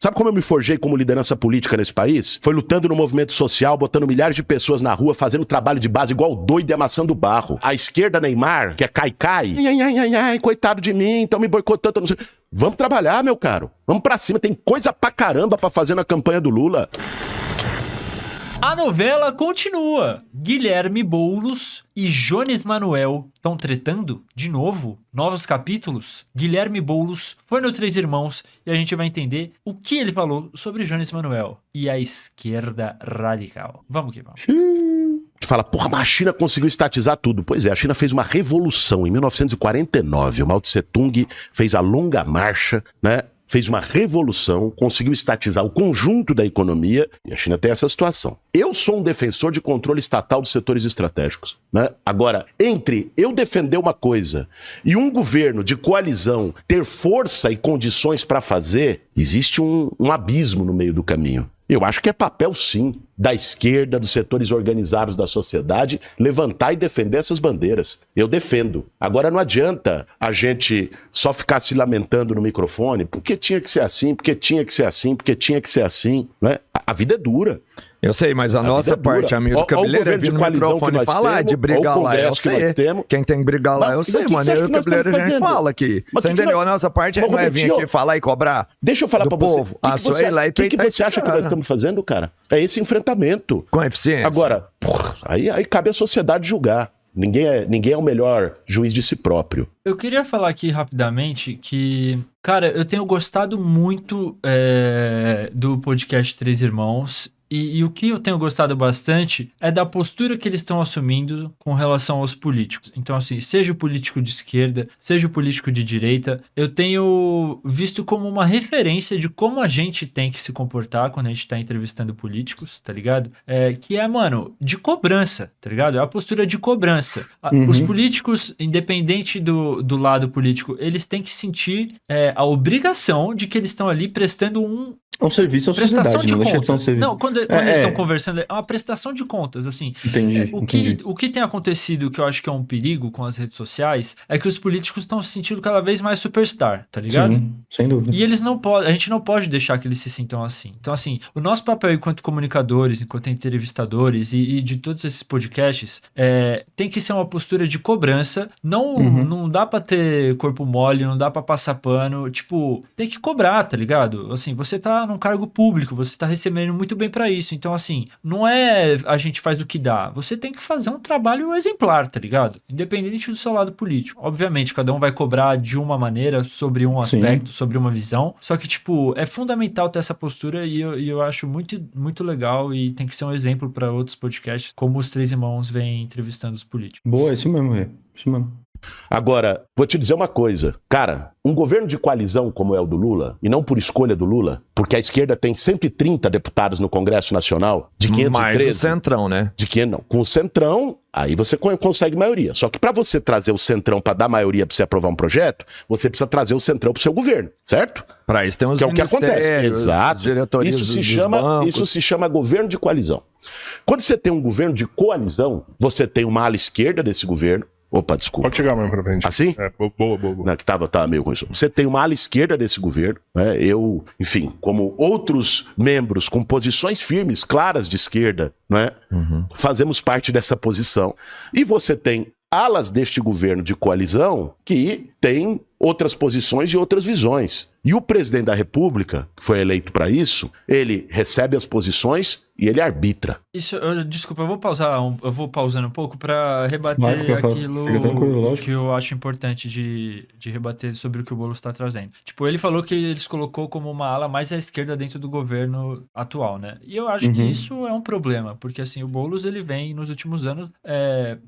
Sabe como eu me forjei como liderança política nesse país? Foi lutando no movimento social, botando milhares de pessoas na rua, fazendo trabalho de base igual doido e amassando barro. A esquerda Neymar, que é cai-cai, coitado de mim, estão me boicotando, não sei. Vamos trabalhar, meu caro. Vamos pra cima, tem coisa pra caramba pra fazer na campanha do Lula. A novela continua. Guilherme Boulos e Jones Manuel estão tretando de novo. Novos capítulos. Guilherme Boulos foi no Três Irmãos e a gente vai entender o que ele falou sobre Jones Manuel e a esquerda radical. Vamos que vamos. Fala, porra, mas a China conseguiu estatizar tudo. Pois é, a China fez uma revolução em 1949. O Mao Tse Tung fez a longa marcha, né? Fez uma revolução, conseguiu estatizar o conjunto da economia, e a China tem essa situação. Eu sou um defensor de controle estatal dos setores estratégicos, né? Agora, entre eu defender uma coisa e um governo de coalizão ter força e condições para fazer, existe um abismo no meio do caminho. Eu acho que é papel, sim, da esquerda, dos setores organizados da sociedade, levantar e defender essas bandeiras. Eu defendo. Agora não adianta a gente só ficar se lamentando no microfone, porque tinha que ser assim, porque tinha que ser assim, porque tinha que ser assim, né? A vida é dura. Eu sei, mas a nossa parte, amigo Cabeleira, é vir no microfone falar de brigar lá, eu sei. Quem tem que brigar lá, eu sei, mano. Eu e o Cabeleira a gente fala aqui. Você entendeu? A nossa parte não é vir aqui falar e cobrar. Deixa eu falar pra você. O que você acha que nós estamos fazendo, cara? É esse enfrentamento. Com eficiência. Agora, aí cabe à sociedade julgar. Ninguém é o melhor juiz de si próprio. Eu queria falar aqui rapidamente que, cara, eu tenho gostado muito do podcast Três Irmãos. E o que eu tenho gostado bastante é da postura que eles estão assumindo com relação aos políticos. Então, assim, seja o político de esquerda, seja o político de direita, eu tenho visto como uma referência de como a gente tem que se comportar quando a gente tá entrevistando políticos, tá ligado? Que é, mano, de cobrança, tá ligado? É a postura de cobrança. Os políticos, independente do lado político, eles têm que sentir a obrigação de que eles estão ali prestando um serviço à sociedade, não deixa de ser um serviço. Não, quando eles estão conversando, é uma prestação de contas, assim. Entendi. O que tem acontecido, que eu acho que é um perigo com as redes sociais, é que os políticos estão se sentindo cada vez mais superstar, tá ligado? Sim, sem dúvida. E eles não podem, a gente não pode deixar que eles se sintam assim. Então, assim, o nosso papel enquanto comunicadores, enquanto entrevistadores e de todos esses podcasts, tem que ser uma postura de cobrança. Não dá pra ter corpo mole, não dá pra passar pano. Tipo, tem que cobrar, tá ligado? Assim, você tá num cargo público, você tá recebendo muito bem pra isso. Então, assim, não é a gente faz o que dá. Você tem que fazer um trabalho exemplar, tá ligado? Independente do seu lado político. Obviamente, cada um vai cobrar de uma maneira sobre um aspecto, sobre uma visão. Só que, tipo, é fundamental ter essa postura e eu acho muito, muito legal e tem que ser um exemplo pra outros podcasts, como os Três Irmãos vêm entrevistando os políticos. Boa, isso mesmo, Rê. Isso mesmo. Agora, vou te dizer uma coisa. Cara, um governo de coalizão como é o do Lula, e não por escolha do Lula, porque a esquerda tem 130 deputados no Congresso Nacional, de 513... Mais o Centrão, né? Com o Centrão, aí você consegue maioria. Só que pra você trazer o Centrão pra dar maioria pra você aprovar um projeto, você precisa trazer o Centrão pro seu governo, certo? Pra isso tem os que é o que acontece. Exato. Diretorias isso se chama governo de coalizão. Quando você tem um governo de coalizão, você tem uma ala esquerda desse governo. Opa, desculpa. Pode chegar mais pra frente. Assim? Boa. Não, que tava meio com isso. Você tem uma ala esquerda desse governo, né? Eu, enfim, como outros membros com posições firmes, claras de esquerda, né? Fazemos parte dessa posição. E você tem alas deste governo de coalizão que tem outras posições e outras visões. E o presidente da República, que foi eleito para isso, ele recebe as posições e ele arbitra. Desculpa, eu vou pausando um pouco para rebater aquilo que eu acho importante de rebater sobre o que o Boulos está trazendo. Tipo, ele falou que eles colocou como uma ala mais à esquerda dentro do governo atual, né? E eu acho que isso é um problema, porque assim, o Boulos, ele vem nos últimos anos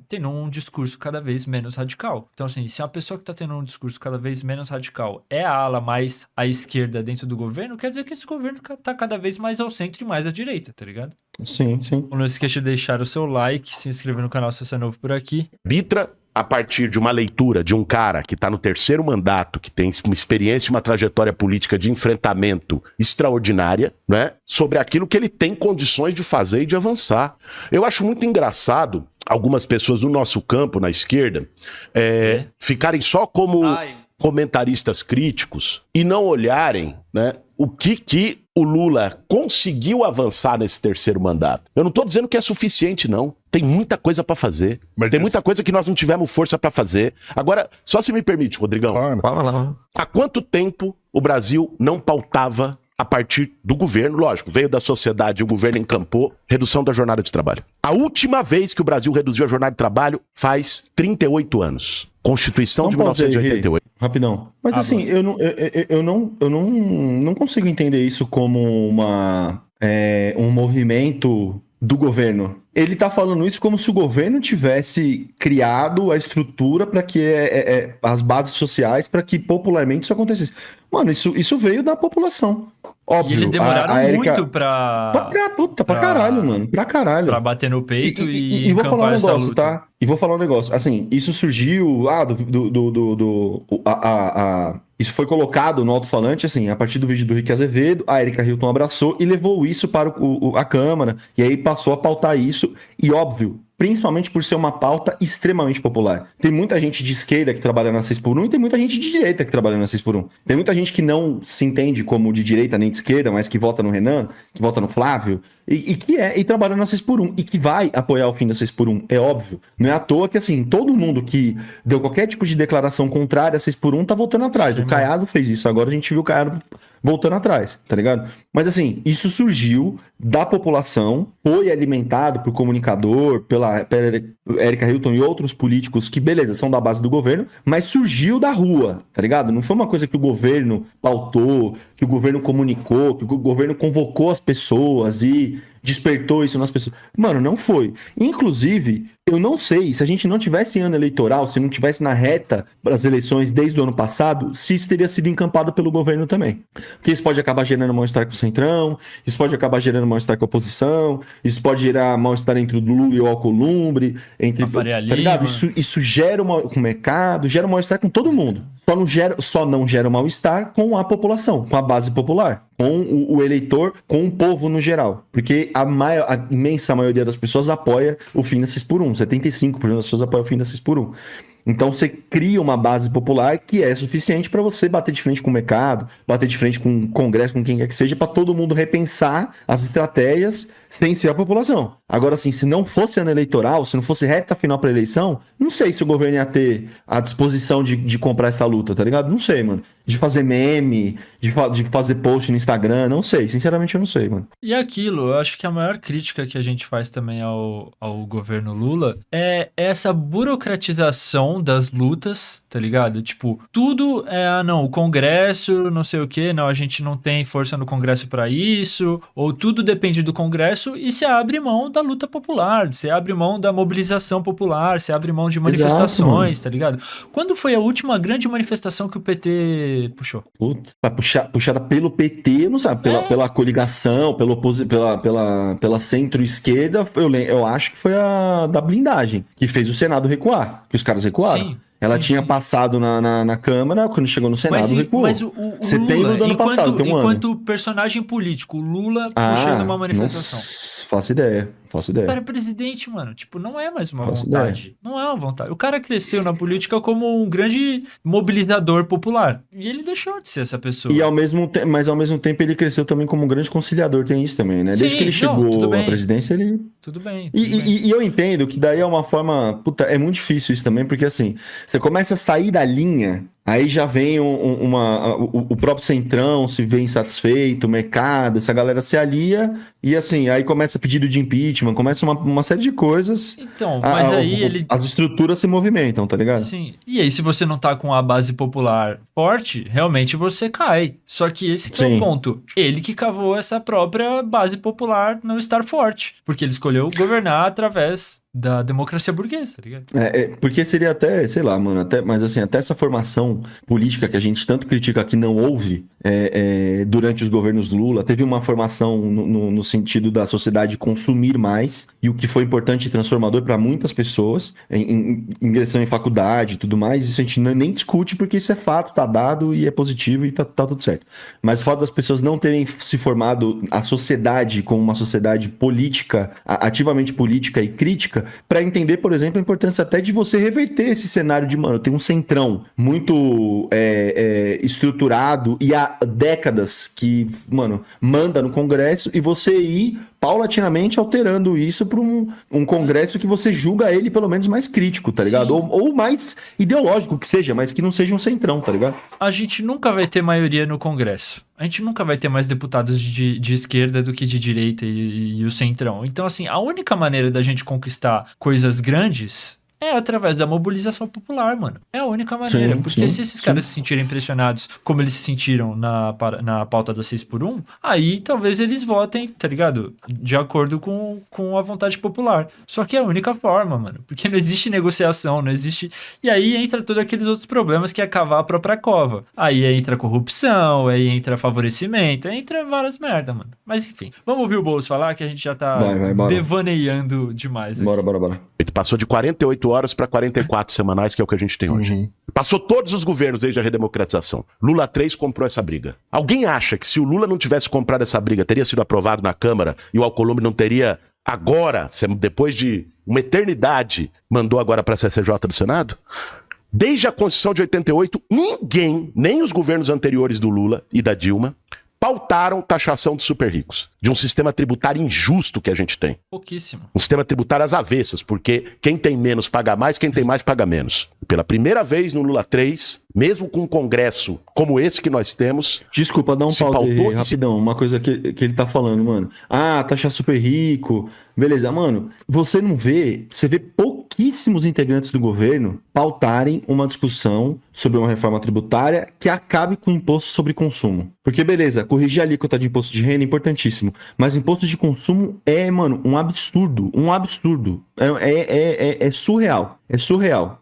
tendo um discurso cada vez menos radical. Então assim, se uma pessoa que está tendo um discurso cada vez menos radical é a ala mais à esquerda dentro do governo, quer dizer que esse governo está cada vez mais ao centro e mais à direita, tá ligado? Sim. Não esqueça de deixar o seu like, se inscrever no canal se você é novo por aqui. Arbitra a partir de uma leitura de um cara que está no terceiro mandato, que tem uma experiência e uma trajetória política de enfrentamento extraordinária, né, sobre aquilo que ele tem condições de fazer e de avançar. Eu acho muito engraçado algumas pessoas do nosso campo, na esquerda, ficarem só como comentaristas críticos e não olharem, né, o que o Lula conseguiu avançar nesse terceiro mandato. Eu não tô dizendo que é suficiente, não. Tem muita coisa pra fazer. Mas tem muita coisa que nós não tivemos força pra fazer. Agora, só se me permite, Rodrigão. Fala lá. Há quanto tempo o Brasil não pautava, a partir do governo, lógico, veio da sociedade e o governo encampou, redução da jornada de trabalho? A última vez que o Brasil reduziu a jornada de trabalho faz 38 anos. Constituição de 1988. Rapidão. Mas assim, eu não consigo entender isso como um movimento do governo. Ele tá falando isso como se o governo tivesse criado a estrutura para que as bases sociais para que popularmente isso acontecesse. Mano, isso veio da população. Óbvio. E eles demoraram a Érica... muito pra caralho, mano. Pra caralho. Pra bater no peito e vou falar um negócio, luta. tá? E vou falar um negócio. Assim, isso surgiu... Isso foi colocado no alto-falante, assim, a partir do vídeo do Rick Azevedo, a Erika Hilton abraçou e levou isso para a Câmara. E aí passou a pautar isso. E óbvio, principalmente por ser uma pauta extremamente popular. Tem muita gente de esquerda que trabalha na 6x1 e tem muita gente de direita que trabalha na 6x1. Tem muita gente que não se entende como de direita nem de esquerda, mas que vota no Renan, que vota no Flávio, e trabalha na 6x1, e que vai apoiar o fim da 6x1, é óbvio. Não é à toa que, assim, todo mundo que deu qualquer tipo de declaração contrária a 6x1 tá voltando atrás. Sim, o Caiado fez isso, agora a gente viu o Caiado voltando atrás, tá ligado? Mas assim, isso surgiu da população, foi alimentado por comunicador, pela Erika Hilton e outros políticos que, beleza, são da base do governo, mas surgiu da rua, tá ligado? Não foi uma coisa que o governo pautou, que o governo comunicou, que o governo convocou as pessoas e despertou isso nas pessoas. Mano, não foi. Inclusive, eu não sei, se a gente não tivesse ano eleitoral, se não tivesse na reta para as eleições desde o ano passado, se isso teria sido encampado pelo governo também. Porque isso pode acabar gerando mal-estar com o Centrão, isso pode acabar gerando mal-estar com a oposição, isso pode gerar mal-estar entre o Lula e o Alcolumbre, entre... Tá ligado? Isso gera com o mercado, gera um mal-estar com todo mundo. Só não gera mal-estar com a população, com a base popular, com o eleitor, com o povo no geral. Porque a imensa maioria das pessoas apoia o fim da 6x1. 75% das pessoas apoiam o fim da 6x1. Então você cria uma base popular que é suficiente para você bater de frente com o mercado, bater de frente com o Congresso, com quem quer que seja, para todo mundo repensar as estratégias sem ser a população. Agora, assim, se não fosse ano eleitoral, se não fosse reta final para eleição, não sei se o governo ia ter a disposição de comprar essa luta, tá ligado? Não sei, mano. De fazer meme, de fazer post no Instagram, não sei. Sinceramente, eu não sei, mano. E aquilo, eu acho que a maior crítica que a gente faz também ao governo Lula é essa burocratização das lutas, tá ligado? Tipo, tudo o Congresso, não sei o quê, não, a gente não tem força no Congresso pra isso, ou tudo depende do Congresso e se abre mão da luta popular, se abre mão da mobilização popular, se abre mão de manifestações, tá ligado? Quando foi a última grande manifestação que o PT puxou? Puxada pelo PT, não sabe, pela coligação, pela centro-esquerda, eu acho que foi a da blindagem, que fez o Senado recuar, que os caras recuaram. Sim. Ela tinha passado na Câmara, quando chegou no Senado, recuou. Mas o setembro do ano passado, tem um ano. Enquanto personagem político, o Lula puxando uma manifestação. Faço ideia. O cara é presidente, mano. Tipo, não é mais uma vontade. Não é uma vontade. O cara cresceu na política como um grande mobilizador popular. E ele deixou de ser essa pessoa. Mas ao mesmo tempo ele cresceu também como um grande conciliador. Tem isso também, né? Desde que ele chegou à presidência, ele... Tudo bem. E eu entendo que daí é uma forma... Puta, é muito difícil isso também, porque assim, você começa a sair da linha... Aí já vem o próprio Centrão se vê insatisfeito, o mercado, essa galera se alia e assim, aí começa pedido de impeachment, começa uma série de coisas. Então, mas aí as estruturas se movimentam, tá ligado? Sim, e aí se você não tá com a base popular forte, realmente você cai. Só que esse que é o ponto. Ele que cavou essa própria base popular não estar forte, porque ele escolheu governar através da democracia burguesa, tá ligado? Porque seria até, sei lá, mano, mas assim, até essa formação política que a gente tanto critica que não houve durante os governos Lula, teve uma formação no sentido da sociedade consumir mais, e o que foi importante e transformador para muitas pessoas, ingressão em faculdade e tudo mais, isso a gente nem discute porque isso é fato, tá dado e é positivo e tá tudo certo. Mas o fato das pessoas não terem se formado a sociedade como uma sociedade política, ativamente política e crítica, política para entender, por exemplo, a importância até de você reverter esse cenário de, mano, tem um centrão muito estruturado e há décadas que, mano, manda no Congresso e você ir paulatinamente alterando isso para um Congresso que você julga ele pelo menos mais crítico, tá ligado? Ou mais ideológico que seja, mas que não seja um centrão, tá ligado? A gente nunca vai ter maioria no Congresso. A gente nunca vai ter mais deputados de esquerda do que de direita e o centrão. Então, assim, a única maneira da gente conquistar coisas grandes é através da mobilização popular, mano. É a única maneira. Porque se esses caras se sentirem pressionados como eles se sentiram na pauta da 6x1, aí talvez eles votem, tá ligado? De acordo com a vontade popular. Só que é a única forma, mano. Porque não existe negociação, não existe... E aí entra todos aqueles outros problemas que é cavar a própria cova. Aí entra corrupção, aí entra favorecimento, aí entra várias merda, mano. Mas enfim, vamos ouvir o Boulos falar que a gente já tá devaneando demais aqui. Bora. Ele passou de 48 horas para 44 semanais, que é o que a gente tem hoje. Passou todos os governos desde a redemocratização. Lula 3 comprou essa briga. Alguém acha que se o Lula não tivesse comprado essa briga, teria sido aprovado na Câmara e o Alcolumbre não teria agora, depois de uma eternidade, mandou agora para a CCJ do Senado? Desde a Constituição de 88, ninguém, nem os governos anteriores do Lula e da Dilma, pautaram taxação de super ricos, de um sistema tributário injusto que a gente tem. Pouquíssimo. Um sistema tributário às avessas, porque quem tem menos paga mais, quem tem mais paga menos. Pela primeira vez no Lula 3, mesmo com um congresso como esse que nós temos... Desculpa, dá um pause aí, rapidão. Uma coisa que ele tá falando, mano. Taxar super rico... Beleza, mano, você vê pouquíssimos integrantes do governo pautarem uma discussão sobre uma reforma tributária que acabe com o imposto sobre consumo. Porque, beleza, corrigir a alíquota de imposto de renda é importantíssimo, mas imposto de consumo é, mano, um absurdo. É surreal. É surreal.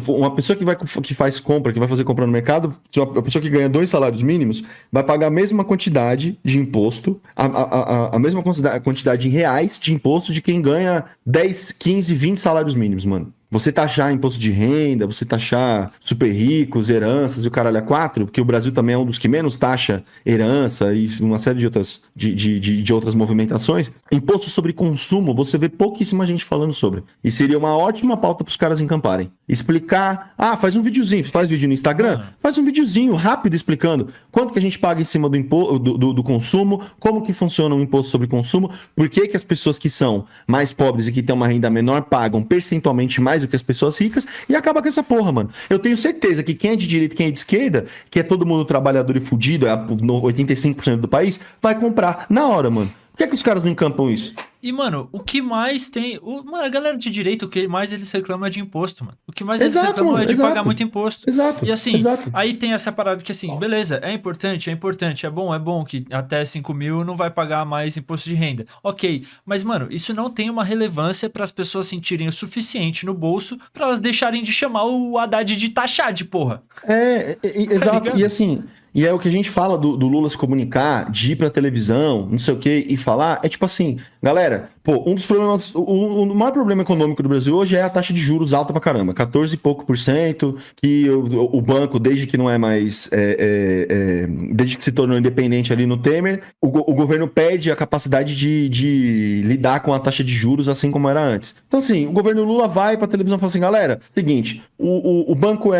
Uma pessoa que faz compra, que vai fazer compra no mercado, uma pessoa que ganha 2 salários mínimos, vai pagar a mesma quantidade de imposto, a mesma quantidade em reais de imposto de quem ganha 10, 15, 20 salários mínimos, mano. Você taxar imposto de renda, você taxar super ricos, heranças e o caralho a 4, porque o Brasil também é um dos que menos taxa herança e uma série de outras movimentações. Imposto sobre consumo, você vê pouquíssima gente falando sobre. E seria uma ótima pauta para os caras encamparem. Explicar, faz um videozinho, faz vídeo no Instagram, faz um videozinho rápido explicando quanto que a gente paga em cima do consumo, como que funciona o imposto sobre consumo, por que as pessoas que são mais pobres e que têm uma renda menor pagam percentualmente mais do que as pessoas ricas e acaba com essa porra, mano. Eu tenho certeza que quem é de direita e quem é de esquerda, que é todo mundo trabalhador e fudido, 85% do país, vai comprar na hora, mano. Por que os caras não encampam isso? E, mano, o que mais tem... Mano, a galera de direita, o que mais eles reclamam é de imposto, mano. O que mais eles reclamam é de pagar muito imposto. Exato. E assim, aí tem essa parada que assim, beleza, é importante, é bom que até 5 mil não vai pagar mais imposto de renda. Ok, mas, mano, isso não tem uma relevância para as pessoas sentirem o suficiente no bolso para elas deixarem de chamar o Haddad de taxade, porra. Exato. E assim... E é o que a gente fala do Lula se comunicar, de ir pra televisão, não sei o que, e falar, é tipo assim, galera, um dos problemas, o maior problema econômico do Brasil hoje é a taxa de juros alta pra caramba, 14 e pouco por cento, que o banco, desde que não é mais, desde que se tornou independente ali no Temer, o governo perde a capacidade de lidar com a taxa de juros assim como era antes. Então assim, o governo Lula vai pra televisão e fala assim, galera, seguinte, o banco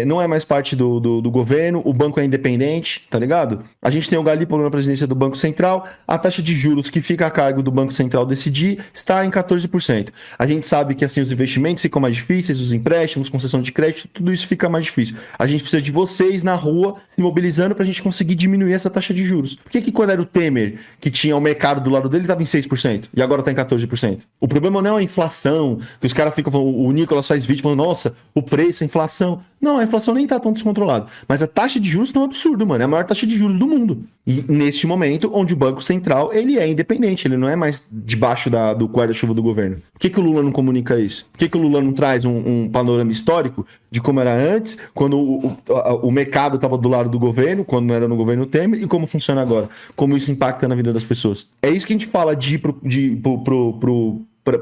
não é mais parte do governo, o banco é independente, tá ligado? A gente tem o Galípolo na presidência do Banco Central, a taxa de juros que fica a cargo do Banco Central decidir está em 14%. A gente sabe que assim os investimentos ficam mais difíceis, os empréstimos, concessão de crédito, tudo isso fica mais difícil. A gente precisa de vocês na rua se mobilizando pra gente conseguir diminuir essa taxa de juros. Por que quando era o Temer, que tinha o mercado do lado dele, estava em 6% e agora tá em 14%? O problema não é a inflação, que os caras ficam falando, o Nicolas faz vídeo falando, nossa, o preço, a inflação. Não, a inflação nem tá tão descontrolada. Mas a taxa de juros tá um absurdo, mano. É a maior taxa de juros do mundo. E neste momento, onde o Banco Central, ele é independente. Ele não é mais debaixo do guarda-chuva do governo. Por que o Lula não comunica isso? Por que o Lula não traz um panorama histórico de como era antes, quando o mercado estava do lado do governo, quando não era no governo Temer, e como funciona agora? Como isso impacta na vida das pessoas? É isso que a gente fala de ir pro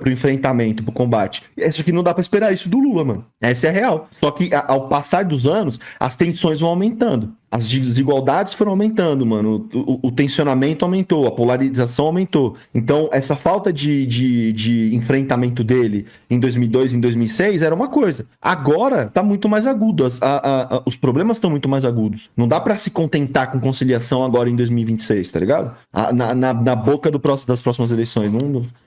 enfrentamento, pro combate. Isso aqui não dá pra esperar isso do Lula, mano. Essa é a real. Só que ao passar dos anos, as tensões vão aumentando. as desigualdades foram aumentando, mano. O tensionamento aumentou, a polarização aumentou. Então, essa falta de enfrentamento dele em 2002, em 2006, era uma coisa. Agora, tá muito mais agudo. Os problemas estão muito mais agudos. Não dá pra se contentar com conciliação agora em 2026, tá ligado? Na boca das próximas eleições.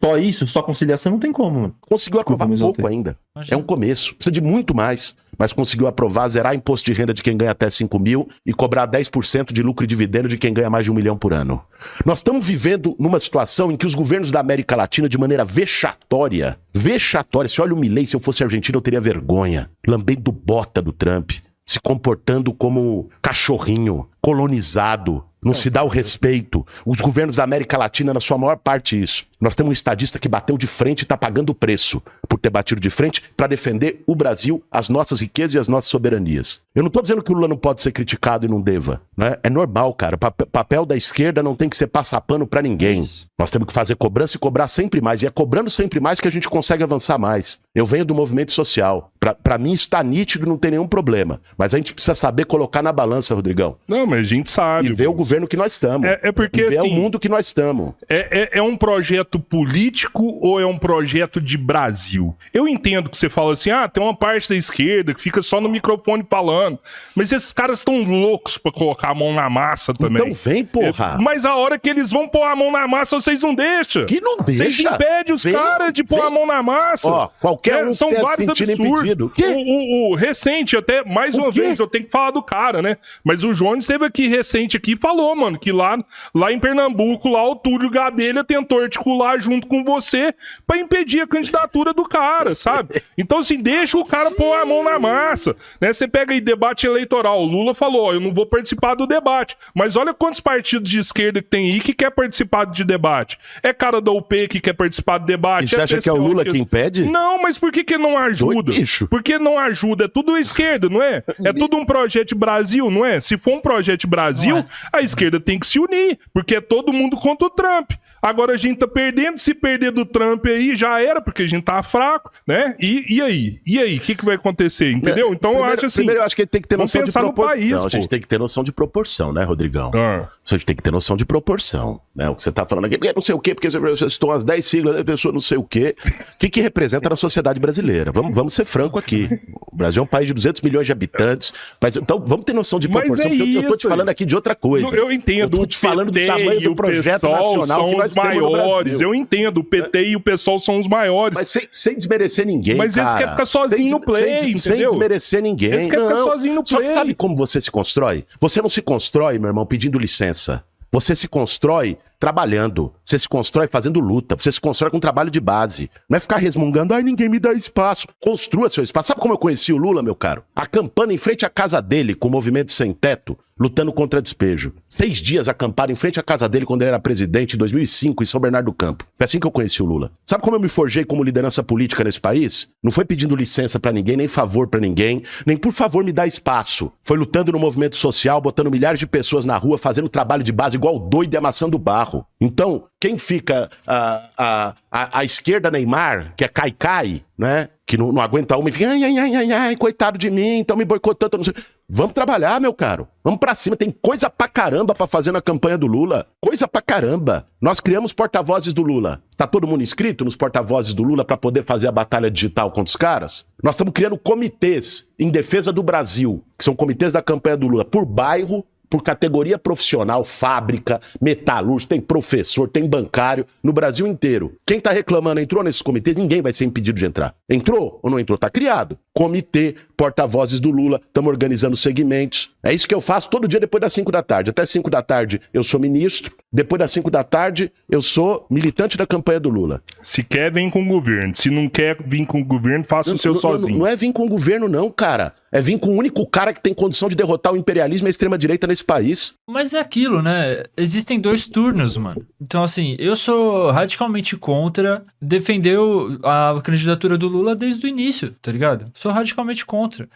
Só isso, só conciliação, não tem como, mano. Conseguiu aprovar pouco ainda. É um começo. Precisa de muito mais. Mas conseguiu aprovar, zerar imposto de renda de quem ganha até 5 mil e cobrar 10% de lucro e dividendo de quem ganha mais de 1 milhão por ano. Nós estamos vivendo numa situação em que os governos da América Latina, de maneira vexatória, se olha o Milei, se eu fosse argentino eu teria vergonha, lambendo bota do Trump, se comportando como cachorrinho, colonizado, não se dá o respeito. Os governos da América Latina, na sua maior parte, isso. Nós temos um estadista que bateu de frente e está pagando o preço por ter batido de frente para defender o Brasil, as nossas riquezas e as nossas soberanias. Eu não estou dizendo que o Lula não pode ser criticado e não deva, né? É normal, cara. O papel da esquerda não tem que ser passar pano para ninguém. Nós temos que fazer cobrança e cobrar sempre mais. E é cobrando sempre mais que a gente consegue avançar mais. Eu venho do movimento social. Para mim está nítido, não tem nenhum problema. Mas a gente precisa saber colocar na balança, Rodrigão. Não, mas a gente sabe. E ver o governo que nós estamos. Porque e ver assim, o mundo que nós estamos. É um projeto político ou é um projeto de Brasil? Eu entendo que você fala assim, tem uma parte da esquerda que fica só no microfone falando. Mas esses caras estão loucos pra colocar a mão na massa também. Então vem, porra. Mas a hora que eles vão pôr a mão na massa, vocês não deixam. Que não deixa. Vocês impedem os caras de pôr a mão na massa. Ó, qualquer um são vários absurdos. O recente, até mais uma vez, eu tenho que falar do cara, né? Mas o Jones esteve aqui recente aqui e falou, mano, que lá em Pernambuco, lá o Túlio Gadelha tentou articular junto com você pra impedir a candidatura do cara, sabe? Então, assim, deixa o cara pôr a mão na massa, né? Você pega aí debate eleitoral, o Lula falou, eu não vou participar do debate, mas olha quantos partidos de esquerda que tem aí que quer participar de debate. É cara da UP que quer participar do debate. E você acha que é o Lula que impede? Não, mas por que não ajuda? Por que não ajuda? É tudo esquerda, não é? É tudo um projeto de Brasil, não é? Se for um projeto de Brasil, a esquerda tem que se unir, porque é todo mundo contra o Trump. Agora a gente tá perdendo, se perder do Trump aí, já era, porque a gente tá fraco, né? E aí? E aí? O que vai acontecer, entendeu? Então eu acho assim... Primeiro eu acho que tem que ter noção de proporção. País, a gente tem que ter noção de proporção, né, Rodrigão? A gente tem que ter noção de proporção, né? O que você tá falando aqui, porque não sei o quê, porque você citou as 10 siglas da pessoa não sei o quê. O que representa na sociedade brasileira? Vamos ser franco aqui. O Brasil é um país de 200 milhões de habitantes, mas então vamos ter noção de proporção, porque eu tô te falando aqui de outra coisa. Eu entendo. Eu tô te falando do tamanho do projeto nacional que nós temos no maiores. Eu entendo, o PT e o PSOL são os maiores. Mas sem desmerecer ninguém, mas cara. Eles querem ficar sozinhos no play, entendeu? Sem desmerecer ninguém. Eles querem ficar sozinhos no play. Só que sabe como você se constrói? Você não se constrói, meu irmão, pedindo licença. Você se constrói trabalhando, você se constrói fazendo luta, você se constrói com trabalho de base. Não é ficar resmungando, ninguém me dá espaço. Construa seu espaço. Sabe como eu conheci o Lula, meu caro? Acampando em frente à casa dele, com o movimento sem teto, lutando contra despejo. 6 dias acamparam em frente à casa dele quando ele era presidente, em 2005, em São Bernardo do Campo. Foi assim que eu conheci o Lula. Sabe como eu me forjei como liderança política nesse país? Não foi pedindo licença pra ninguém, nem favor pra ninguém, nem por favor me dá espaço. Foi lutando no movimento social, botando milhares de pessoas na rua, fazendo trabalho de base igual doido e amassando barro. Então, quem fica a esquerda Neymar, que é cai-cai, né? Que não aguenta uma e fica, ai, coitado de mim, estão me boicotando, não sei. Vamos trabalhar, meu caro. Vamos pra cima. Tem coisa pra caramba pra fazer na campanha do Lula. Coisa pra caramba. Nós criamos porta-vozes do Lula. Tá todo mundo inscrito nos porta-vozes do Lula pra poder fazer a batalha digital contra os caras? Nós estamos criando comitês em defesa do Brasil, que são comitês da campanha do Lula, por bairro, por categoria profissional, fábrica, metalúrgico, tem professor, tem bancário, no Brasil inteiro. Quem tá reclamando entrou nesses comitês, ninguém vai ser impedido de entrar. Entrou ou não entrou? Tá criado. Comitê, porta-vozes do Lula, estamos organizando segmentos. É isso que eu faço todo dia depois das 5 da tarde. Até 5 da tarde eu sou ministro, depois das 5 da tarde eu sou militante da campanha do Lula. Se quer, vem com o governo. Se não quer vir com o governo, faça o seu sozinho. Não é vir com o governo não, cara. É vir com o único cara que tem condição de derrotar o imperialismo e a extrema-direita nesse país. Mas é aquilo, né? Existem 2 turnos, mano. Então, assim, eu sou radicalmente contra defender a candidatura do Lula desde o início, tá ligado? Sou radicalmente contra.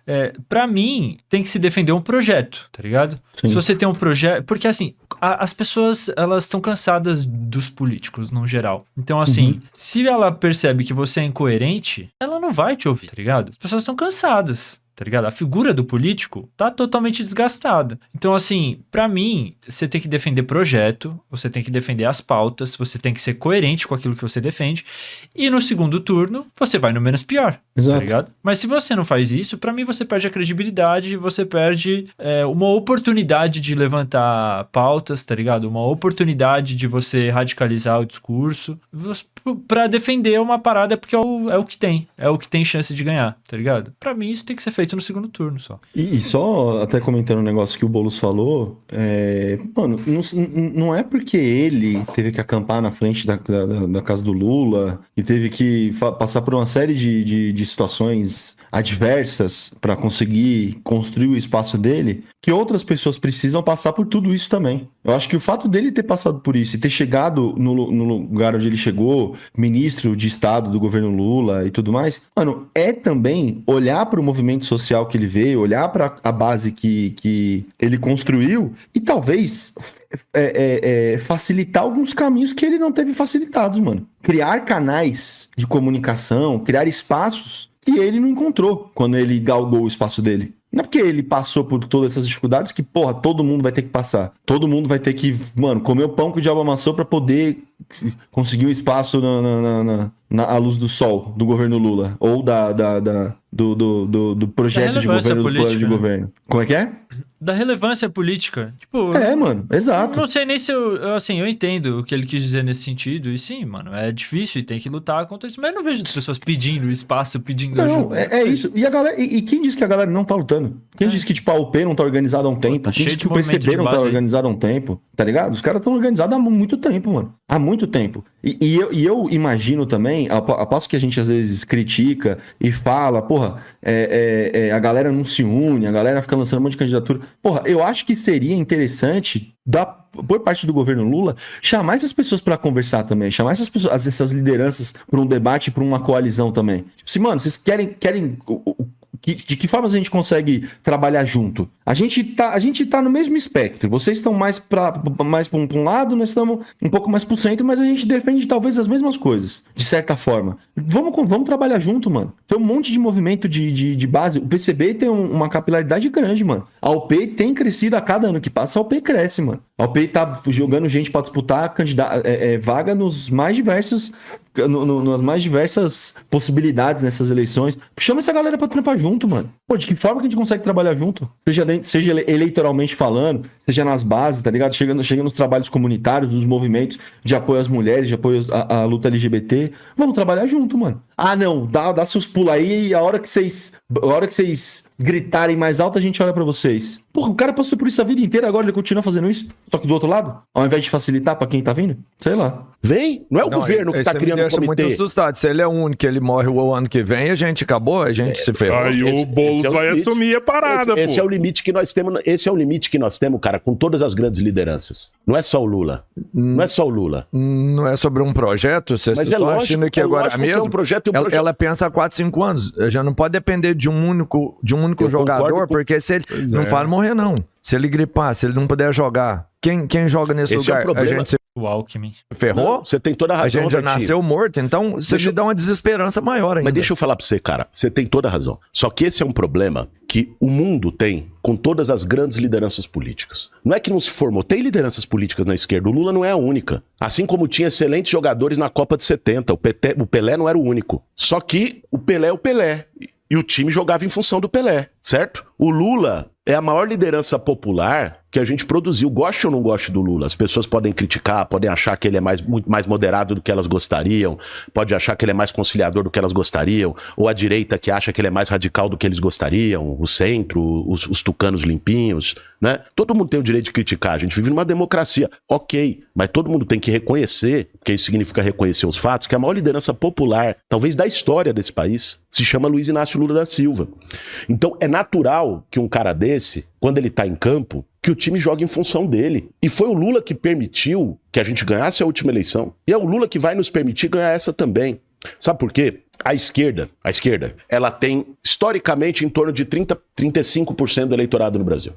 Pra mim, tem que se defender um projeto, tá ligado? Sim. Se você tem um projeto... Porque, assim, as pessoas, elas estão cansadas dos políticos, no geral. Então, assim, se ela percebe que você é incoerente, ela não vai te ouvir, tá ligado? As pessoas estão cansadas. tá ligado? A figura do político tá totalmente desgastada. Então, assim, pra mim, você tem que defender projeto, você tem que defender as pautas, você tem que ser coerente com aquilo que você defende, e no segundo turno, você vai no menos pior, tá ligado? Mas se você não faz isso, pra mim você perde a credibilidade, você perde uma oportunidade de levantar pautas, tá ligado? Uma oportunidade de você radicalizar o discurso pra defender uma parada, porque é o que tem chance de ganhar, tá ligado? Pra mim isso tem que ser feito no segundo turno só. E só até comentando um negócio que o Boulos falou, mano, não é porque ele teve que acampar na frente da casa do Lula e teve que passar por uma série de situações adversas para conseguir construir o espaço dele, que outras pessoas precisam passar por tudo isso também. Eu acho que o fato dele ter passado por isso e ter chegado no lugar onde ele chegou, ministro de Estado do governo Lula e tudo mais, mano, é também olhar para o movimento social que ele veio, olhar para a base que ele construiu e talvez facilitar alguns caminhos que ele não teve facilitados, mano. Criar canais de comunicação, criar espaços que ele não encontrou quando ele galgou o espaço dele. Não é porque ele passou por todas essas dificuldades que, porra, todo mundo vai ter que passar. Todo mundo vai ter que, mano, comer o pão que o diabo amassou pra poder conseguir um espaço à luz do sol do governo Lula. Ou do projeto de governo, do plano de governo. Como é que é? Da relevância política. Tipo, mano, exato. Não sei nem se eu entendo o que ele quis dizer nesse sentido. E sim, mano, é difícil e tem que lutar contra isso. Mas eu não vejo as pessoas pedindo espaço, pedindo ajuda. É isso. E a galera, e quem disse que a galera não tá lutando? Quem disse que, tipo, a UP não tá organizada há um tempo? Tá quem disse que o PCB não tá organizado há um tempo? Tá ligado? Os caras estão organizados há muito tempo, mano. Há muito tempo. E eu imagino também, a passo que a gente às vezes critica e fala, porra, a galera não se une, a galera fica lançando um monte de candidatura. Porra, eu acho que seria interessante, por parte do governo Lula, chamar essas pessoas pra conversar também, chamar essas lideranças pra um debate, pra uma coalizão também. Tipo assim, mano, vocês querem de que formas a gente consegue trabalhar junto? A gente tá no mesmo espectro. Vocês estão mais pra um lado, nós estamos um pouco mais pro centro, mas a gente defende talvez as mesmas coisas, de certa forma. Vamos trabalhar junto, mano. Tem um monte de movimento de base. O PCB tem uma capilaridade grande, mano. A UP tem crescido a cada ano que passa, a UP cresce, mano. A UP tá jogando gente pra disputar vaga nos mais diversos... nas mais diversas possibilidades nessas eleições. Chama essa galera pra trampar junto, mano. Pô, de que forma que a gente consegue trabalhar junto? Seja eleitoralmente falando, seja nas bases, tá ligado? Chega nos trabalhos comunitários, nos movimentos de apoio às mulheres, de apoio à luta LGBT. Vamos trabalhar junto, mano. Ah, não, dá seus pulos aí e a hora que vocês gritarem mais alto, a gente olha pra vocês. Porra, o cara passou por isso a vida inteira, agora ele continua fazendo isso? Só que do outro lado? Ao invés de facilitar pra quem tá vindo? Sei lá. Vem? Não é o governo que tá criando um comitê. Muito assustado. Se ele é único, ele morre o ano que vem, a gente acabou, a gente se ferrou. Aí o Boulos vai assumir a parada, pô. Esse é o limite que nós temos, cara, com todas as grandes lideranças. Não é só o Lula. Não é só o Lula. Não é sobre um projeto? Mas é lógico que agora mesmo, que é um projeto. Ela pensa há 4, 5 anos. Já não pode depender de um único jogador, porque se ele não fala morrer, não. Se ele gripar, se ele não puder jogar, quem joga nesse lugar? É o a gente o Alckmin. Ferrou? Não, você tem toda a razão. A gente já nasceu morto, então você me dá uma desesperança maior ainda. Mas deixa eu falar pra você, cara. Você tem toda a razão. Só que esse é um problema que o mundo tem com todas as grandes lideranças políticas. Não é que não se formou. Tem lideranças políticas na esquerda. O Lula não é a única. Assim como tinha excelentes jogadores na Copa de 70. O Pelé não era o único. Só que o Pelé é o Pelé. E o time jogava em função do Pelé, certo? O Lula é a maior liderança popular que a gente produziu. Goste ou não goste do Lula, as pessoas podem criticar, podem achar que ele é muito mais moderado do que elas gostariam, pode achar que ele é mais conciliador do que elas gostariam, ou a direita que acha que ele é mais radical do que eles gostariam, o centro, os tucanos limpinhos, né? Todo mundo tem o direito de criticar, a gente vive numa democracia, ok, mas todo mundo tem que reconhecer, porque isso significa reconhecer os fatos, que a maior liderança popular, talvez da história desse país, se chama Luiz Inácio Lula da Silva. Então é natural que um cara desse, quando ele tá em campo, que o time joga em função dele. E foi o Lula que permitiu que a gente ganhasse a última eleição. E é o Lula que vai nos permitir ganhar essa também. Sabe por quê? A esquerda, ela tem historicamente em torno de 35% do eleitorado no Brasil.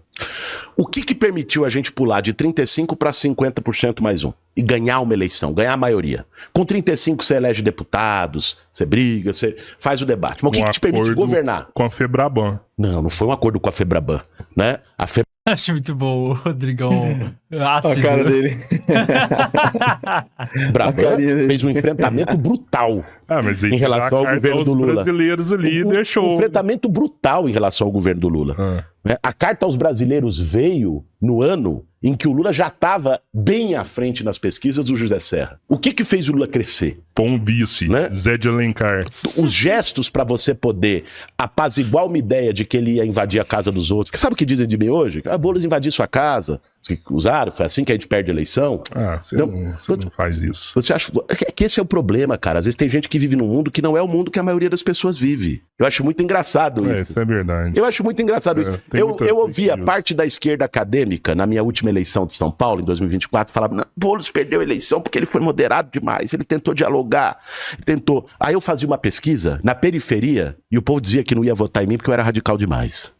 O que permitiu a gente pular de 35% para 50% mais um? E ganhar uma eleição, ganhar a maioria. Com 35% você elege deputados, você briga, você faz o debate. Mas o que te permite governar? Com a Febraban. Não foi um acordo com a Febraban, né? Acho muito bom o Rodrigão. A cara dele. Braban fez um enfrentamento brutal mas em relação ao governo do Lula. Brasileiros ali deixou. Um enfrentamento brutal em relação ao governo do Lula. A carta aos brasileiros veio no ano em que o Lula já estava bem à frente nas pesquisas do José Serra. O que fez o Lula crescer? Bom vice, né? Zé de Alencar. Os gestos para você poder apaziguar uma ideia de que ele ia invadir a casa dos outros. Sabe o que dizem de mim hoje? Boulos invadir sua casa. Usaram, foi assim que a gente perde a eleição. Você não faz isso. Você acha que esse é o problema, cara? Às vezes tem gente que vive num mundo que não é o mundo que a maioria das pessoas vive. Eu acho muito engraçado isso. Isso é verdade. Eu acho muito engraçado isso. Eu ouvi a parte da esquerda acadêmica na minha última eleição de São Paulo, em 2024, falava: Boulos perdeu a eleição porque ele foi moderado demais, ele tentou dialogar, tentou. Aí eu fazia uma pesquisa na periferia e o povo dizia que não ia votar em mim porque eu era radical demais.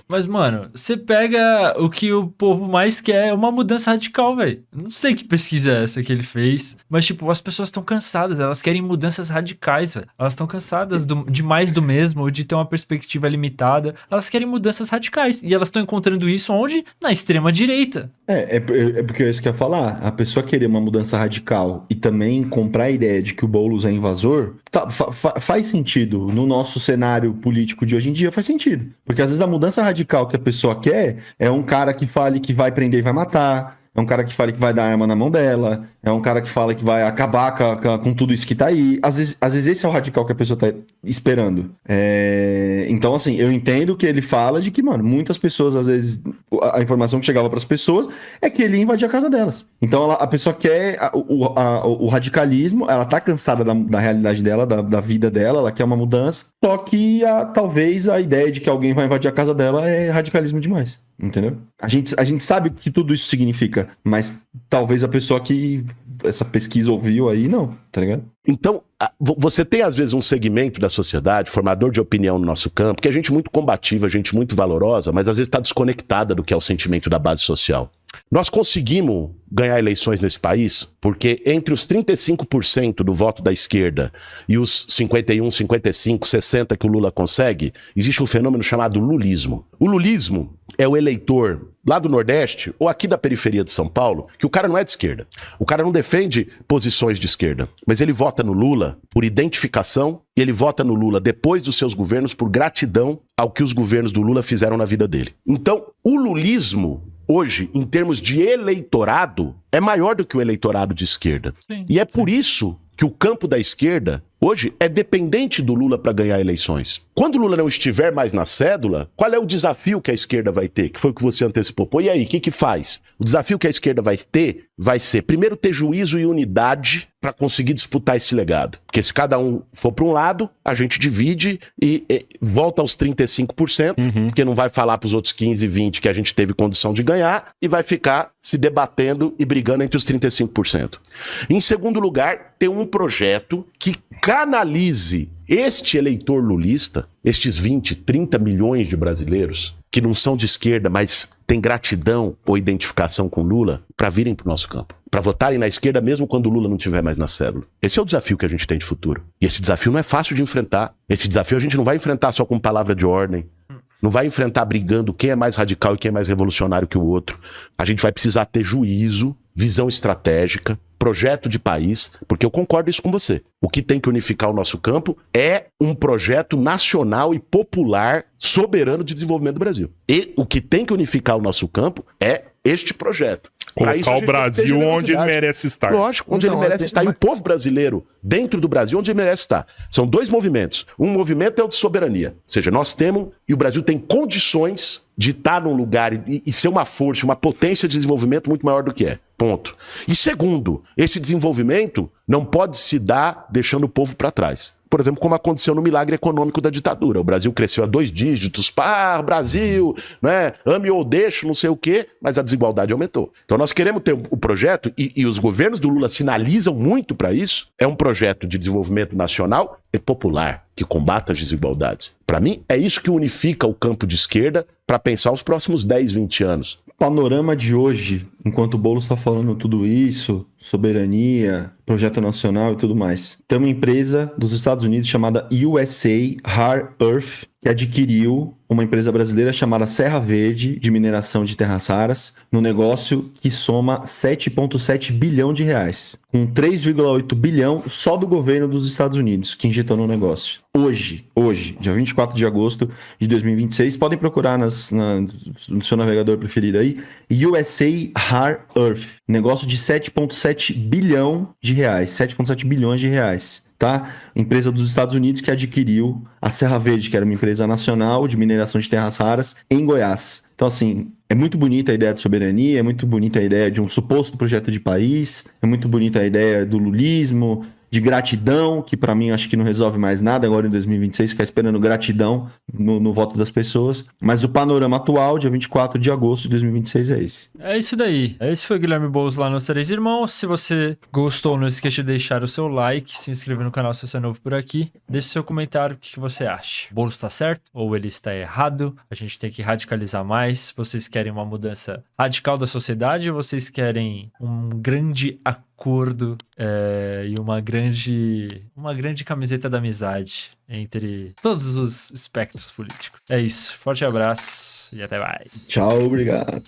Mas, mano, você pega o que o povo mais quer, é uma mudança radical, velho. Não sei que pesquisa é essa que ele fez, mas, tipo, as pessoas estão cansadas, elas querem mudanças radicais, velho. Elas estão cansadas de mais do mesmo, ou de ter uma perspectiva limitada. Elas querem mudanças radicais. E elas estão encontrando isso onde? Na extrema-direita. É porque é isso que eu ia falar. A pessoa querer uma mudança radical e também comprar a ideia de que o Boulos é invasor, faz sentido. No nosso cenário político de hoje em dia, faz sentido. Porque às vezes a mudança radical que a pessoa quer é um cara que fale que vai prender e vai matar, é um cara que fale que vai dar arma na mão dela, é um cara que fala que vai acabar com tudo isso que tá aí. Às vezes esse é o radical que a pessoa tá esperando. Então, assim, eu entendo que ele fala de que, mano, muitas pessoas, às vezes, a informação que chegava pras pessoas é que ele ia invadir a casa delas. Então, a pessoa quer o radicalismo, ela tá cansada da realidade dela, da vida dela, ela quer uma mudança, só que talvez a ideia de que alguém vai invadir a casa dela é radicalismo demais. Entendeu? A gente sabe o que tudo isso significa, mas talvez a pessoa que essa pesquisa ouviu aí, não, tá ligado? Então, você tem às vezes um segmento da sociedade, formador de opinião no nosso campo, que é gente muito combativa, gente muito valorosa, mas às vezes está desconectada do que é o sentimento da base social. Nós conseguimos ganhar eleições nesse país porque entre os 35% do voto da esquerda e os 51, 55, 60 que o Lula consegue, existe um fenômeno chamado lulismo. O lulismo é o eleitor lá do Nordeste ou aqui da periferia de São Paulo, que o cara não é de esquerda. O cara não defende posições de esquerda, mas ele vota no Lula por identificação e ele vota no Lula depois dos seus governos por gratidão ao que os governos do Lula fizeram na vida dele. Então, o lulismo hoje, em termos de eleitorado, é maior do que o eleitorado de esquerda. Sim, e é por isso que o campo da esquerda, hoje, é dependente do Lula para ganhar eleições. Quando o Lula não estiver mais na cédula, qual é o desafio que a esquerda vai ter? Que foi o que você antecipou. Pô, e aí, o que faz? O desafio que a esquerda vai ter vai ser, primeiro, ter juízo e unidade para conseguir disputar esse legado. Porque se cada um for para um lado, a gente divide e volta aos 35%, porque não vai falar para os outros 15, 20 que a gente teve condição de ganhar, e vai ficar se debatendo e brigando entre os 35%. Em segundo lugar, ter um projeto que canalize este eleitor lulista, estes 20, 30 milhões de brasileiros, que não são de esquerda, mas têm gratidão ou identificação com Lula, para virem para o nosso campo. Para votarem na esquerda mesmo quando o Lula não estiver mais na cédula. Esse é o desafio que a gente tem de futuro. E esse desafio não é fácil de enfrentar. Esse desafio a gente não vai enfrentar só com palavra de ordem. Não vai enfrentar brigando quem é mais radical e quem é mais revolucionário que o outro. A gente vai precisar ter juízo, visão estratégica, projeto de país, porque eu concordo isso com você. O que tem que unificar o nosso campo é um projeto nacional e popular soberano de desenvolvimento do Brasil. E o que tem que unificar o nosso campo é este projeto. Colocar o Brasil onde ele merece estar. Lógico, onde ele merece estar. E o povo brasileiro, dentro do Brasil, onde ele merece estar. São dois movimentos. Um movimento é o de soberania. Ou seja, nós temos, e o Brasil tem condições de estar num lugar e ser uma força, uma potência de desenvolvimento muito maior do que é. Ponto. E segundo, esse desenvolvimento não pode se dar deixando o povo para trás. por exemplo, como aconteceu no milagre econômico da ditadura. O Brasil cresceu a 2 dígitos, Brasil, né? Ame ou deixe, não sei o quê, mas a desigualdade aumentou. Então nós queremos ter o projeto, e os governos do Lula sinalizam muito para isso, é um projeto de desenvolvimento nacional e popular, que combata as desigualdades. Para mim, é isso que unifica o campo de esquerda para pensar os próximos 10, 20 anos. O panorama de hoje, enquanto o Boulos está falando tudo isso, soberania, projeto nacional e tudo mais, tem uma empresa dos Estados Unidos chamada USA Rare Earth, que adquiriu uma empresa brasileira chamada Serra Verde, de mineração de terras raras, no negócio que soma 7,7 bilhão de reais, com 3,8 bilhão só do governo dos Estados Unidos, que injetou no negócio. Hoje, dia 24 de agosto de 2026, podem procurar no seu navegador preferido aí, USA Rare Earth, negócio de 7,7 bilhão de reais, 7,7 bilhões de reais. Tá? Empresa dos Estados Unidos que adquiriu a Serra Verde, que era uma empresa nacional de mineração de terras raras em Goiás. Então, assim, é muito bonita a ideia de soberania, é muito bonita a ideia de um suposto projeto de país, é muito bonita a ideia do lulismo, de gratidão, que para mim acho que não resolve mais nada agora em 2026, ficar esperando gratidão no voto das pessoas. Mas o panorama atual, dia 24 de agosto de 2026, é esse. É isso daí. Esse foi o Guilherme Boulos lá nos Três Irmãos. Se você gostou, não esqueça de deixar o seu like, se inscrever no canal se você é novo por aqui. Deixe seu comentário, o que você acha. O Boulos está certo ou ele está errado? A gente tem que radicalizar mais. Vocês querem uma mudança radical da sociedade ou vocês querem um grande acordo e uma grande camiseta da amizade entre todos os espectros políticos? É isso. Forte abraço e até mais. Tchau, obrigado.